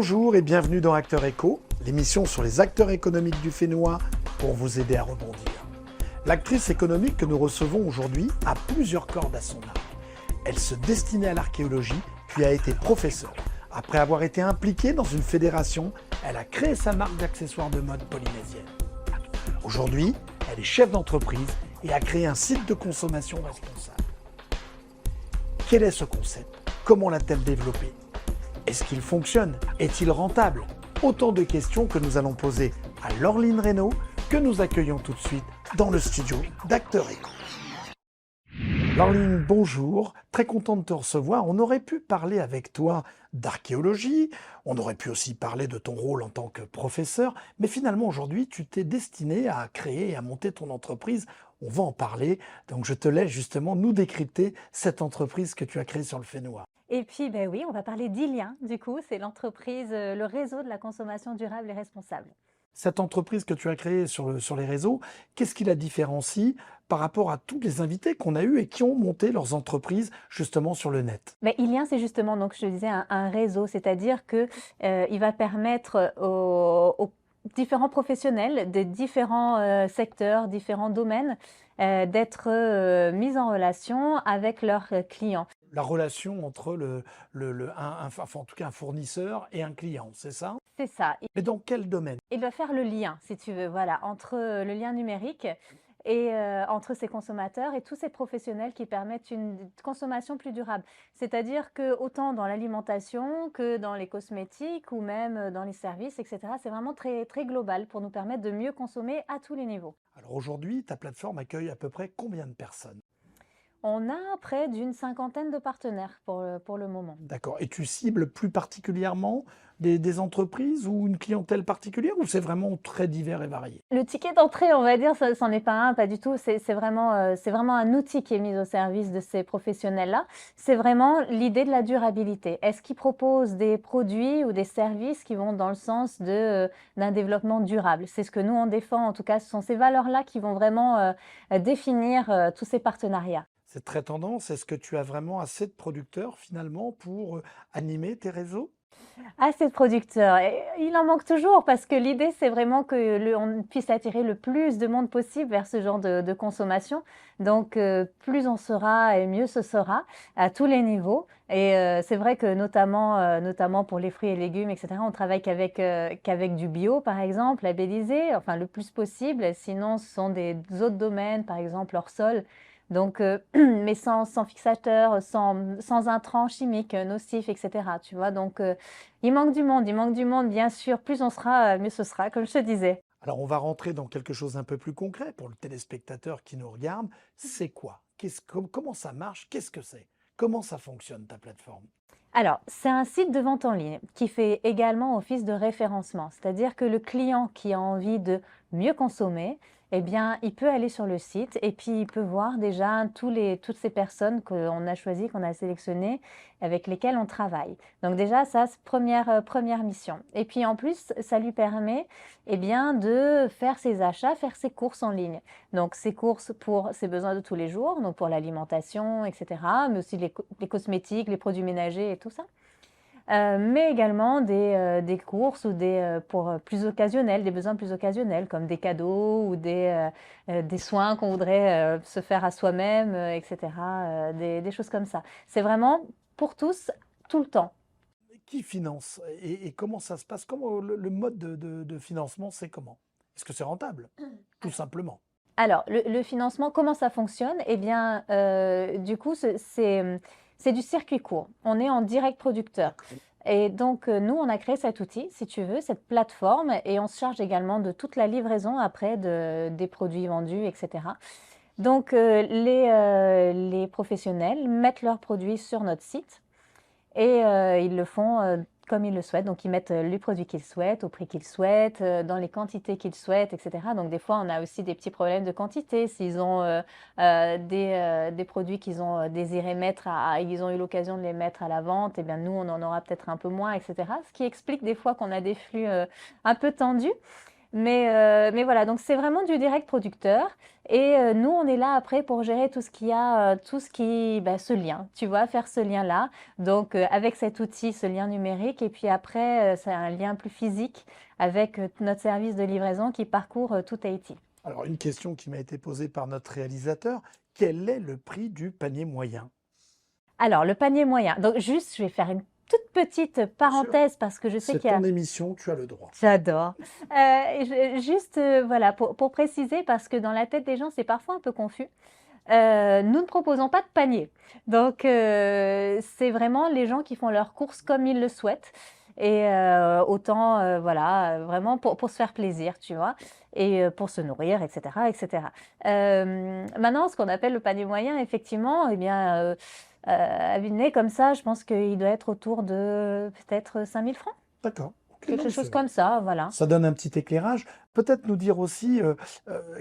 Bonjour et bienvenue dans Acteur Éco, l'émission sur les acteurs économiques du Fénois pour vous aider à rebondir. L'actrice économique que nous recevons aujourd'hui a plusieurs cordes à son arc. Elle se destinait à l'archéologie, puis a été professeure. Après avoir été impliquée dans une fédération, elle a créé sa marque d'accessoires de mode polynésienne. Aujourd'hui, elle est chef d'entreprise et a créé un site de consommation responsable. Quel est ce concept? Comment l'a-t-elle développé? Est-ce qu'il fonctionne? Est-il rentable? Autant de questions que nous allons poser à Laureline Reynaud, que nous accueillons tout de suite dans le studio d'Acteur Éco. Laureline, bonjour, très content de te recevoir. On aurait pu parler avec toi d'archéologie, on aurait pu aussi parler de ton rôle en tant que professeur, mais finalement aujourd'hui tu t'es destiné à créer et à monter ton entreprise. On va en parler, donc je te laisse justement nous décrypter cette entreprise que tu as créée sur le Fénois. Et puis, ben oui, on va parler d'Ilien, du coup, c'est l'entreprise, le réseau de la consommation durable et responsable. Cette entreprise que tu as créée sur les réseaux, qu'est-ce qui la différencie par rapport à tous les invités qu'on a eus et qui ont monté leurs entreprises justement sur le net? Ben, Ilien, c'est justement, donc je te disais, un réseau, c'est-à-dire que il va permettre aux différents professionnels de différents secteurs, différents domaines, d'être mis en relation avec leurs clients. La relation entre enfin, en tout cas un fournisseur et un client, c'est ça? C'est ça. Mais dans quel domaine? Il doit faire le lien, si tu veux, voilà, entre le lien numérique et entre ces consommateurs et tous ces professionnels qui permettent une consommation plus durable. C'est-à-dire que autant dans l'alimentation que dans les cosmétiques ou même dans les services, etc., c'est vraiment très, très global pour nous permettre de mieux consommer à tous les niveaux. Alors aujourd'hui, ta plateforme accueille à peu près combien de personnes? On a près d'une cinquantaine de partenaires pour le moment. D'accord. Et tu cibles plus particulièrement des entreprises ou une clientèle particulière ou c'est vraiment très divers et varié? Le ticket d'entrée, on va dire, c'en est pas un, pas du tout. C'est vraiment un outil qui est mis au service de ces professionnels-là. C'est vraiment l'idée de la durabilité. Est-ce qu'ils proposent des produits ou des services qui vont dans le sens d'un développement durable? C'est ce que nous, on défend. En tout cas, ce sont ces valeurs-là qui vont vraiment définir tous ces partenariats. C'est très tendance. Est-ce que tu as vraiment assez de producteurs finalement pour animer tes réseaux? Assez de producteurs et il en manque toujours parce que l'idée, c'est vraiment que on puisse attirer le plus de monde possible vers ce genre de consommation. Donc plus on sera et mieux ce sera à tous les niveaux et c'est vrai que notamment pour les fruits et légumes et cetera, on travaille qu'avec du bio par exemple, labellisé, enfin le plus possible. Sinon ce sont des autres domaines, par exemple hors sol. Donc mais sans fixateur, sans intrants chimiques nocifs et cetera, tu vois? Donc il manque du monde, bien sûr. Plus on sera, mieux ce sera, comme je te disais. Alors on va rentrer dans quelque chose un peu plus concret pour le téléspectateur qui nous regarde. C'est quoi? Comment ça marche? Qu'est-ce que c'est? Comment ça fonctionne ta plateforme? Alors, c'est un site de vente en ligne qui fait également office de référencement. C'est-à-dire que le client qui a envie de mieux consommer, eh bien, il peut aller sur le site et puis il peut voir déjà toutes ces personnes qu'on a choisies, qu'on a sélectionnées, avec lesquelles on travaille. Donc déjà, ça, c'est première mission. Et puis en plus, ça lui permet eh bien, de faire ses achats, faire ses courses en ligne. Donc ses courses pour ses besoins de tous les jours, donc pour l'alimentation, etc., mais aussi les cosmétiques, les produits ménagers et tout ça. Mais également des courses ou pour plus occasionnels, des besoins plus occasionnels comme des cadeaux ou des soins qu'on voudrait se faire à soi-même, etc., des choses comme ça. C'est vraiment pour tous, tout le temps. Qui finance et comment ça se passe? Comment le mode de financement, c'est comment? Est-ce que c'est rentable? Tout simplement. Alors, le financement, comment ça fonctionne? Eh bien, du coup, c'est du circuit court. On est en direct producteur. D'accord. Et donc, nous, on a créé cet outil, si tu veux, cette plateforme, et on se charge également de toute la livraison après des produits vendus, etc. Donc, les professionnels mettent leurs produits sur notre site et ils le font comme ils le souhaitent. Donc, ils mettent les produits qu'ils souhaitent, au prix qu'ils souhaitent, dans les quantités qu'ils souhaitent, etc. Donc, des fois, on a aussi des petits problèmes de quantité. S'ils ont des produits qu'ils ont désiré mettre, ils ont eu l'occasion de les mettre à la vente, eh bien, nous, on en aura peut-être un peu moins, etc. Ce qui explique des fois qu'on a des flux un peu tendus. Mais voilà, donc c'est vraiment du direct producteur. Et nous, on est là après pour gérer tout ce qu'il y a, tout ce qui, bah, ce lien, tu vois, faire ce lien-là. Donc avec cet outil, ce lien numérique, et puis après, c'est un lien plus physique avec notre service de livraison qui parcourt tout Haïti. Alors, une question qui m'a été posée par notre réalisateur, quel est le prix du panier moyen? Alors, le panier moyen. Donc, juste, je vais faire une toute petite Bien sûr, parenthèse parce que je sais c'est qu'il y a. ton émission, tu as le droit. J'adore. Juste, voilà, pour préciser, parce que dans la tête des gens, c'est parfois un peu confus. Nous ne proposons pas de panier. Donc, c'est vraiment les gens qui font leurs courses comme ils le souhaitent. Et autant, voilà, vraiment pour se faire plaisir, tu vois, et pour se nourrir, etc., etc. Maintenant, ce qu'on appelle le panier moyen, effectivement, eh bien, à vue de nez, comme ça, je pense qu'il doit être autour de peut-être 5 000 francs, D'accord. Ok, non, quelque mais chose comme ça, voilà. ça donne un petit éclairage. Peut-être nous dire aussi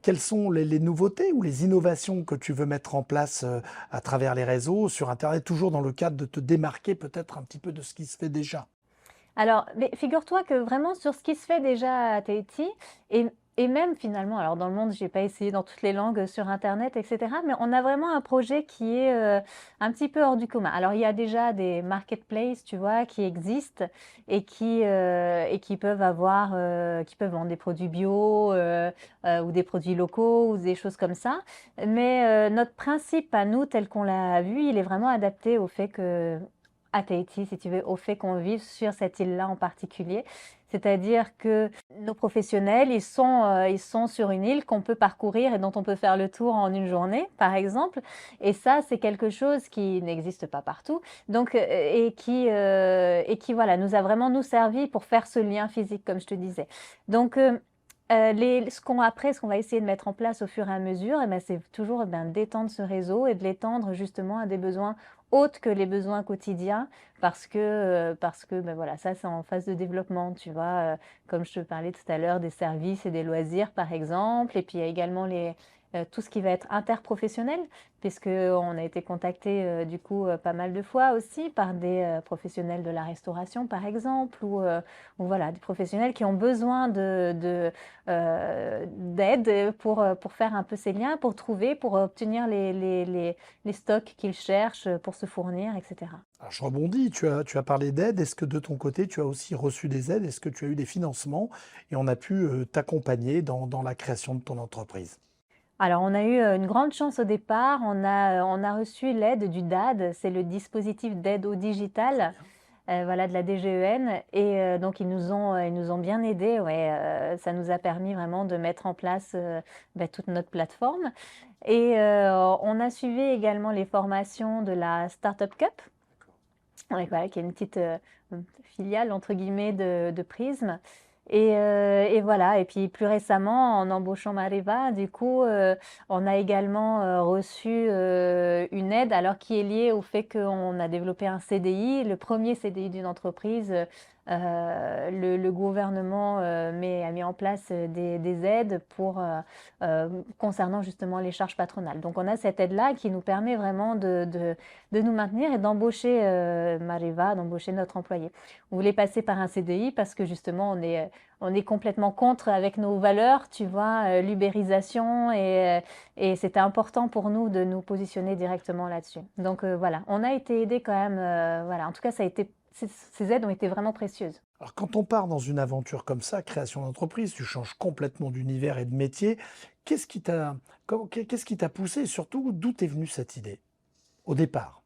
quelles sont les nouveautés ou les innovations que tu veux mettre en place à travers les réseaux, sur Internet, toujours dans le cadre de te démarquer peut-être un petit peu de ce qui se fait déjà. Alors, mais figure-toi que vraiment sur ce qui se fait déjà à Tahiti, et, et même finalement, alors dans le monde, j'ai pas essayé dans toutes les langues sur Internet, etc. Mais on a vraiment un projet qui est un petit peu hors du commun. Alors, il y a déjà des marketplaces, tu vois, qui existent et qui peuvent avoir, qui peuvent vendre des produits bio ou des produits locaux ou des choses comme ça. Mais notre principe à nous, tel qu'on l'a vu, il est vraiment adapté au fait que à Tahiti, si tu veux, au fait qu'on vive sur cette île-là en particulier. C'est-à-dire que nos professionnels, ils sont sur une île qu'on peut parcourir et dont on peut faire le tour en une journée, par exemple. Et ça, c'est quelque chose qui n'existe pas partout. Donc, et qui, voilà, nous a vraiment nous servi pour faire ce lien physique, comme je te disais. Donc, ce qu'on va essayer de mettre en place au fur et à mesure, eh ben, c'est toujours d'étendre ce réseau et de l'étendre justement à des besoins autres que les besoins quotidiens, parce que ben voilà, ça c'est en phase de développement, tu vois, comme je te parlais tout à l'heure des services et des loisirs par exemple, et puis il y a également tout ce qui va être interprofessionnel, puisque on a été contacté du coup pas mal de fois aussi par des professionnels de la restauration par exemple, ou voilà, des professionnels qui ont besoin d'aide pour faire un peu ces liens, pour trouver, pour obtenir les stocks qu'ils cherchent pour se fournir, etc. Alors, je rebondis, tu as parlé d'aide. Est-ce que de ton côté, tu as aussi reçu des aides? Est-ce que tu as eu des financements et on a pu t'accompagner dans la création de ton entreprise? Alors, on a eu une grande chance au départ. On a reçu l'aide du DAD, c'est le dispositif d'aide au Très digital, bien. voilà, de la DGEN. Et donc, ils nous ont bien aidés. Ouais, ça nous a permis vraiment de mettre en place toute notre plateforme. Et on a suivi également les formations de la Startup Cup, ouais, voilà, qui est une petite filiale entre guillemets de Prism. Et voilà, et puis plus récemment, en embauchant Mariva, du coup, on a également reçu une aide, alors qui est liée au fait qu'on a développé un CDI, le premier CDI d'une entreprise. Le gouvernement a mis en place des aides concernant justement les charges patronales. Donc on a cette aide-là qui nous permet vraiment de nous maintenir et d'embaucher Mariva, d'embaucher notre employé. On voulait passer par un CDI parce que justement on est complètement contre avec nos valeurs, tu vois, l'ubérisation, et c'était important pour nous de nous positionner directement là-dessus. Donc voilà, on a été aidés quand même, voilà, en tout cas ces aides ont été vraiment précieuses. Alors, quand on part dans une aventure comme ça, création d'entreprise, tu changes complètement d'univers et de métier. Qu'est-ce qui t'a, qu'est-ce qui t'a poussé et surtout d'où t'est venue cette idée au départ?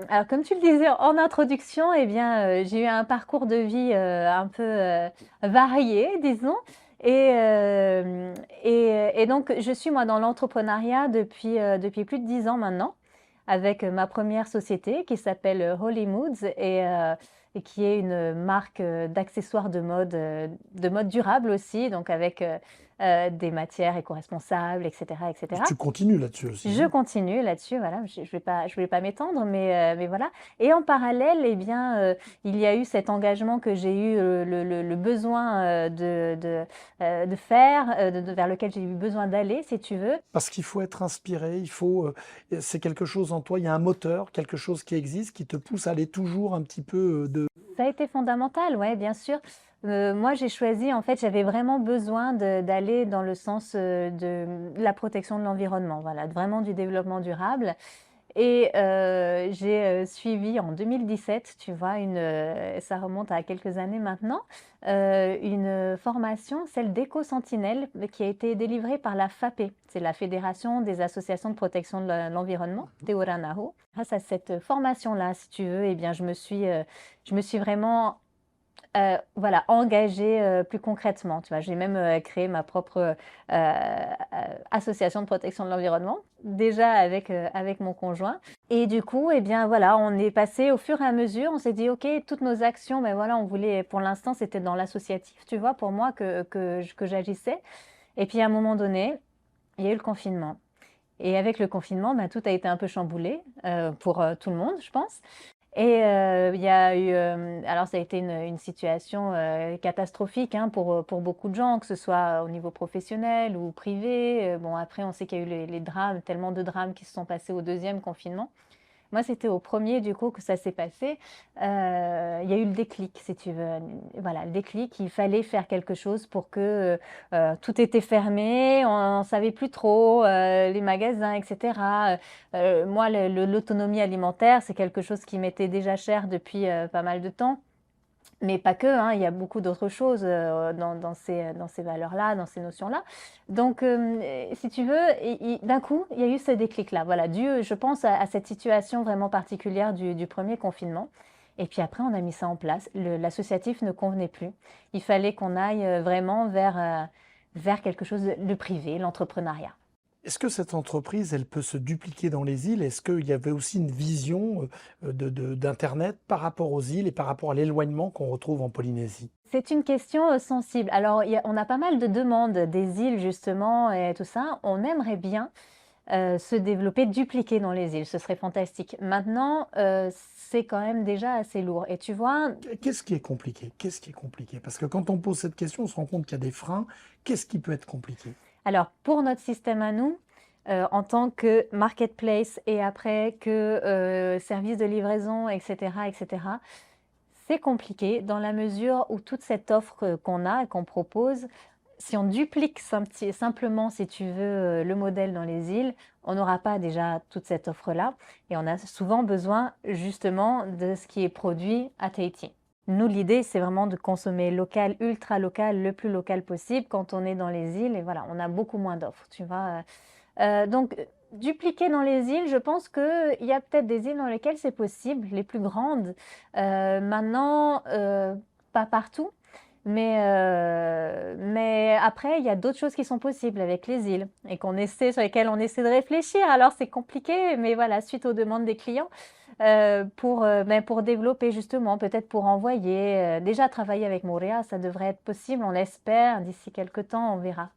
Alors comme tu le disais en introduction, eh bien, j'ai eu un parcours de vie un peu varié, disons. Et donc, je suis moi dans l'entrepreneuriat depuis plus de 10 ans maintenant, avec ma première société qui s'appelle Holy Moods, et qui est une marque d'accessoires de mode durable aussi, donc avec des matières éco-responsables, etc., Et etc. tu continues là-dessus aussi, Je hein? continue là-dessus, voilà, je vais pas m'étendre, mais voilà. Et en parallèle, eh bien, il y a eu cet engagement que j'ai eu le besoin de faire, vers lequel j'ai eu besoin d'aller, si tu veux. Parce qu'il faut être inspiré, il faut, c'est quelque chose en toi, il y a un moteur, quelque chose qui existe, qui te pousse à aller toujours un petit peu de... Ça a été fondamental, ouais, bien sûr. Moi, j'ai choisi en fait, j'avais vraiment besoin d'aller dans le sens, de la protection de l'environnement, voilà, vraiment du développement durable et j'ai, suivi en 2017, tu vois, ça remonte à quelques années maintenant, une formation, celle d'Éco-Sentinelle, qui a été délivrée par la FAPE. C'est la Fédération des associations de protection de l'environnement, Te Ora Nahu. Grâce à cette formation-là, si tu veux, eh bien, je me suis vraiment voilà, engagée, plus concrètement, tu vois? J'ai même, créé ma propre, association de protection de l'environnement, déjà avec mon conjoint et du coup et bien, voilà, on est passé au fur et à mesure, on s'est dit: «OK, toutes nos actions», ben voilà, on voulait pour l'instant, c'était dans l'associatif, tu vois? Pour moi que j'agissais et puis à un moment donné, il y a eu le confinement et avec le confinement, bah, tout a été un peu chamboulé, pour, tout le monde, je pense et il y a eu, alors ça a été une situation, catastrophique, hein, pour beaucoup de gens, que ce soit au niveau professionnel ou privé. Bon après on sait qu'il y a eu les drames, tellement de drames qui se sont passés au deuxième confinement. Moi, c'était au premier du coup que ça s'est passé. Il y a eu le déclic, si tu veux, voilà, le déclic, il fallait faire quelque chose pour que, tout était fermé, on savait plus trop, les magasins et cetera. Moi, l'autonomie alimentaire, c'est quelque chose qui m'était déjà cher depuis, pas mal de temps. Mais pas que, hein, il y a beaucoup d'autres choses, dans ces valeurs-là, dans ces notions-là. Donc, si tu veux, d'un coup, il y a eu ce déclic-là, voilà, dû, je pense, à cette situation vraiment particulière du 1er confinement. Et puis après, on a mis ça en place. L'associatif ne convenait plus. Il fallait qu'on aille, vraiment vers quelque chose de privé, l'entrepreneuriat. Est-ce que cette entreprise, elle peut se dupliquer dans les îles? Est-ce qu'il y avait aussi une vision d'Internet par rapport aux îles et par rapport à l'éloignement qu'on retrouve en Polynésie? C'est une question, sensible. Alors, on a pas mal de demandes des îles justement et tout ça. On aimerait bien, se développer, dupliquer dans les îles, ce serait fantastique. Maintenant, c'est quand même déjà assez lourd et tu vois? Qu'est-ce qui est compliqué? Qu'est-ce qui est compliqué? Parce que quand on pose cette question, on se rend compte qu'il y a des freins. Qu'est-ce qui peut être compliqué? Alors pour notre système à nous, en tant que marketplace et après que, service de livraison et cetera, c'est compliqué dans la mesure où toute cette offre, qu'on a et qu'on propose, si on duplique simplement, si tu veux, le modèle dans les îles, on n'aura pas déjà toute cette offre-là et on a souvent besoin justement de ce qui est produit à Tahiti. Nous, l'idée, c'est vraiment de consommer local, ultra local, le plus local possible quand on est dans les îles et voilà, on a beaucoup moins d'offres, tu vois? Donc dupliquer dans les îles, je pense qu'il y a peut-être des îles dans lesquelles c'est possible, les plus grandes. Maintenant, pas partout, mais après, il y a d'autres choses qui sont possibles avec les îles et sur lesquelles on essaie de réfléchir. Alors c'est compliqué, mais voilà, suite aux demandes des clients, pour développer justement, peut-être pour envoyer, déjà travailler avec Moorea, ça devrait être possible, on l'espère, d'ici quelque temps, on verra.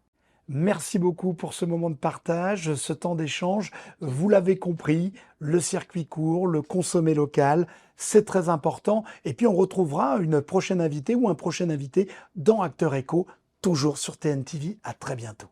Merci beaucoup pour ce moment de partage, ce temps d'échange. Vous l'avez compris, le circuit court, le consommer local, c'est très important. Et puis on retrouvera une prochaine invitée ou un prochain invité dans Acteur Éco, toujours sur TNTV. À très bientôt.